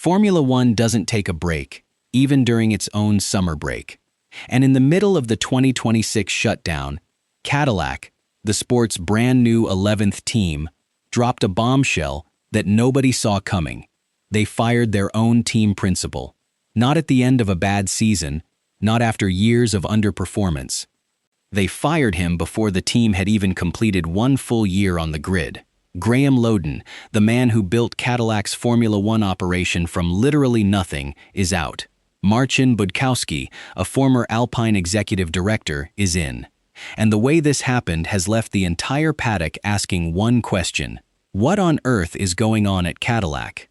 Formula One doesn't take a break, even during its own summer break. And in the middle of the 2026 shutdown, Cadillac, the sport's brand new 11th team, dropped a bombshell that nobody saw coming. They fired their own team principal. Not at the end of a bad season, not after years of underperformance. They fired him before the team had even completed one full year on the grid. Graeme Lowdon, the man who built Cadillac's Formula One operation from literally nothing, is out. Marcin Budkowski, a former Alpine executive director, is in. And the way this happened has left the entire paddock asking one question: what on earth is going on at Cadillac?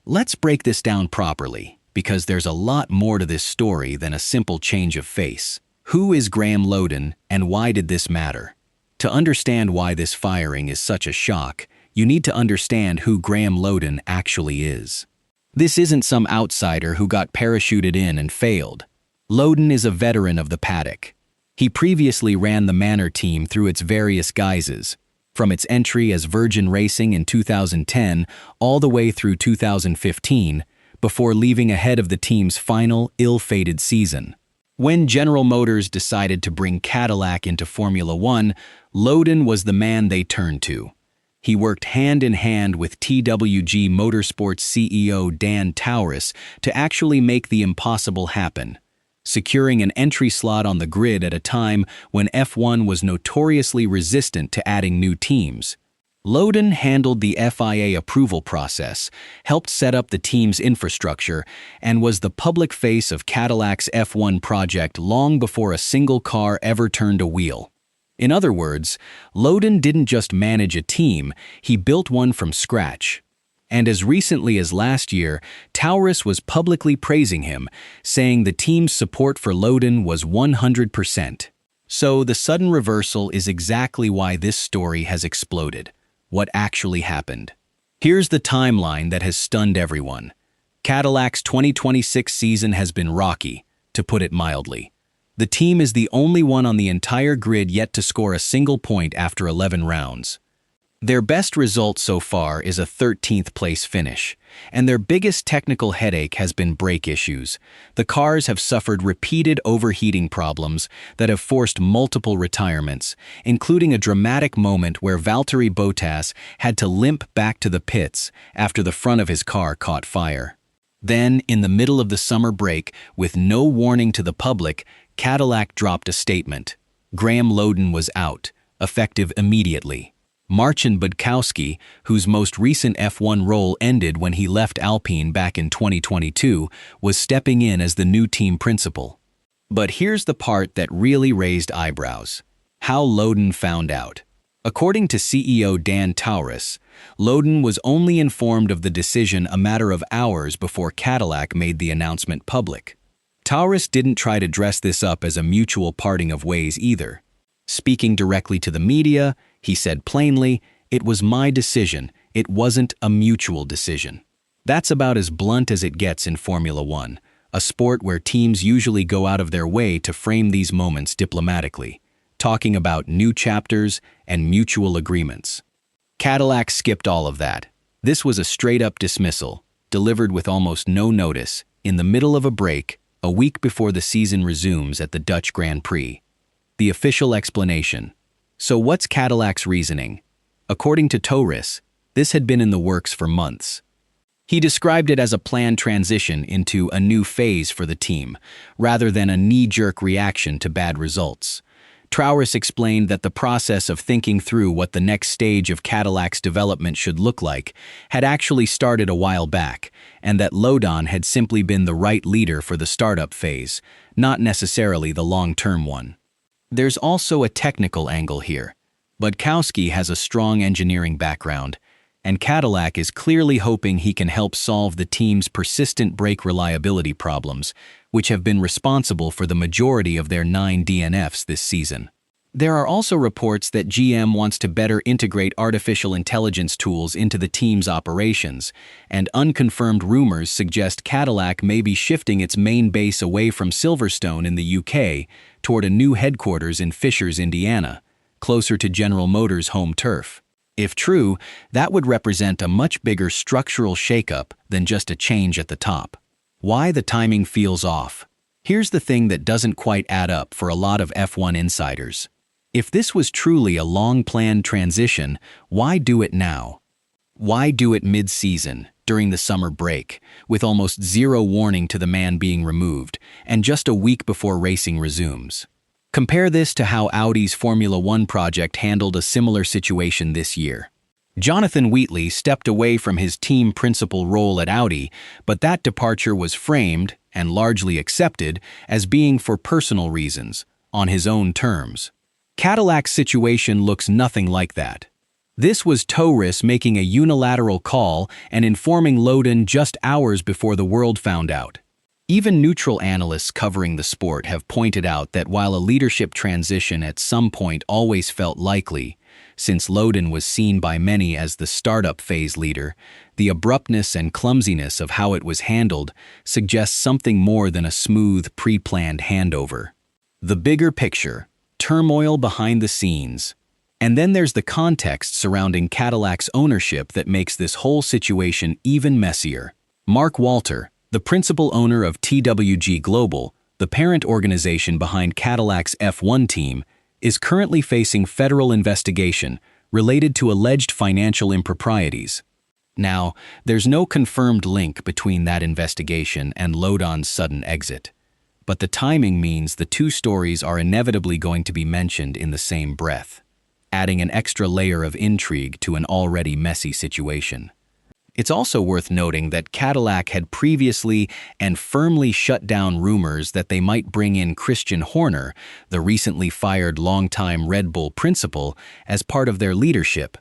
Let's break this down properly, because there's a lot more to this story than a simple change of face. Who is Graeme Lowdon, and why did this matter? To understand why this firing is such a shock, you need to understand who Graeme Lowdon actually is. This isn't some outsider who got parachuted in and failed. Lowdon is a veteran of the paddock. He previously ran the Manor team through its various guises, from its entry as Virgin Racing in 2010 all the way through 2015, before leaving ahead of the team's final, ill-fated season. When General Motors decided to bring Cadillac into Formula One, Lowdon was the man they turned to. He worked hand-in-hand with TWG Motorsports CEO Dan Tauris to actually make the impossible happen, securing an entry slot on the grid at a time when F1 was notoriously resistant to adding new teams. Lowdon handled the FIA approval process, helped set up the team's infrastructure, and was the public face of Cadillac's F1 project long before a single car ever turned a wheel. In other words, Lowdon didn't just manage a team, he built one from scratch. And as recently as last year, Tauris was publicly praising him, saying the team's support for Lowdon was 100%. So the sudden reversal is exactly why this story has exploded. What actually happened? Here's the timeline that has stunned everyone. Cadillac's 2026 season has been rocky, to put it mildly. The team is the only one on the entire grid yet to score a single point after 11 rounds. Their best result so far is a 13th place finish, and their biggest technical headache has been brake issues. The cars have suffered repeated overheating problems that have forced multiple retirements, including a dramatic moment where Valtteri Bottas had to limp back to the pits after the front of his car caught fire. Then, in the middle of the summer break, with no warning to the public, Cadillac dropped a statement. Graeme Lowdon was out, effective immediately. Marcin Budkowski, whose most recent F1 role ended when he left Alpine back in 2022, was stepping in as the new team principal. But here's the part that really raised eyebrows: how Lowdon found out. According to CEO Dan Tauris, Lowdon was only informed of the decision a matter of hours before Cadillac made the announcement public. Tauris didn't try to dress this up as a mutual parting of ways either. Speaking directly to the media, he said plainly, "It was my decision, it wasn't a mutual decision." That's about as blunt as it gets in Formula One, a sport where teams usually go out of their way to frame these moments diplomatically, talking about new chapters and mutual agreements. Cadillac skipped all of that. This was a straight-up dismissal, delivered with almost no notice, in the middle of a break, a week before the season resumes at the Dutch Grand Prix. The official explanation. So what's Cadillac's reasoning? According to Tauris, this had been in the works for months. He described it as a planned transition into a new phase for the team, rather than a knee-jerk reaction to bad results. Tauris explained that the process of thinking through what the next stage of Cadillac's development should look like had actually started a while back, and that Lowdon had simply been the right leader for the startup phase, not necessarily the long-term one. There's also a technical angle here. Budkowski has a strong engineering background, and Cadillac is clearly hoping he can help solve the team's persistent brake reliability problems, which have been responsible for the majority of their 9 DNFs this season. There are also reports that GM wants to better integrate artificial intelligence tools into the team's operations, and unconfirmed rumors suggest Cadillac may be shifting its main base away from Silverstone in the UK toward a new headquarters in Fishers, Indiana, closer to General Motors' home turf. If true, that would represent a much bigger structural shakeup than just a change at the top. Why the timing feels off? Here's the thing that doesn't quite add up for a lot of F1 insiders. If this was truly a long-planned transition, why do it now? Why do it mid-season, during the summer break, with almost zero warning to the man being removed, and just a week before racing resumes? Compare this to how Audi's Formula One project handled a similar situation this year. Jonathan Wheatley stepped away from his team principal role at Audi, but that departure was framed, and largely accepted, as being for personal reasons, on his own terms. Cadillac's situation looks nothing like that. This was Torres making a unilateral call and informing Lowdon just hours before the world found out. Even neutral analysts covering the sport have pointed out that while a leadership transition at some point always felt likely, since Lowdon was seen by many as the startup phase leader, the abruptness and clumsiness of how it was handled suggests something more than a smooth, pre-planned handover. The bigger picture, turmoil behind the scenes. And then there's the context surrounding Cadillac's ownership that makes this whole situation even messier. Mark Walter, the principal owner of TWG Global, the parent organization behind Cadillac's F1 team, is currently facing federal investigation related to alleged financial improprieties. Now, there's no confirmed link between that investigation and Lowdon's sudden exit, but the timing means the two stories are inevitably going to be mentioned in the same breath, adding an extra layer of intrigue to an already messy situation. It's also worth noting that Cadillac had previously and firmly shut down rumors that they might bring in Christian Horner, the recently fired longtime Red Bull principal, as part of their leadership.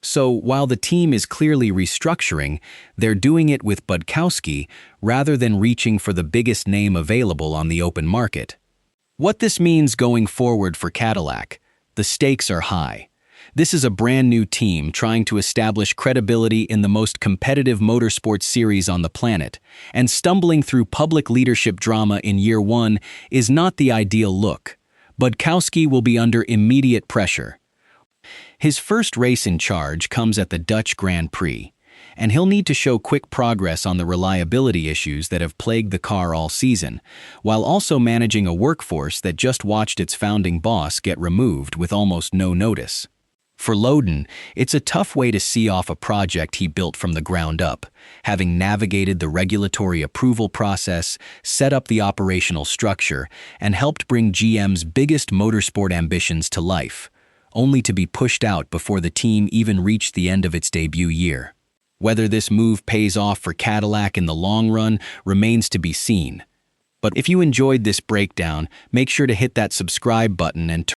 So while the team is clearly restructuring, they're doing it with Budkowski rather than reaching for the biggest name available on the open market. What this means going forward for Cadillac: the stakes are high. This is a brand new team trying to establish credibility in the most competitive motorsports series on the planet, and stumbling through public leadership drama in year one is not the ideal look. Budkowski will be under immediate pressure. His first race in charge comes at the Dutch Grand Prix, and he'll need to show quick progress on the reliability issues that have plagued the car all season, while also managing a workforce that just watched its founding boss get removed with almost no notice. For Lowdon, it's a tough way to see off a project he built from the ground up, having navigated the regulatory approval process, set up the operational structure, and helped bring GM's biggest motorsport ambitions to life, only to be pushed out before the team even reached the end of its debut year. Whether this move pays off for Cadillac in the long run remains to be seen. But if you enjoyed this breakdown, make sure to hit that subscribe button and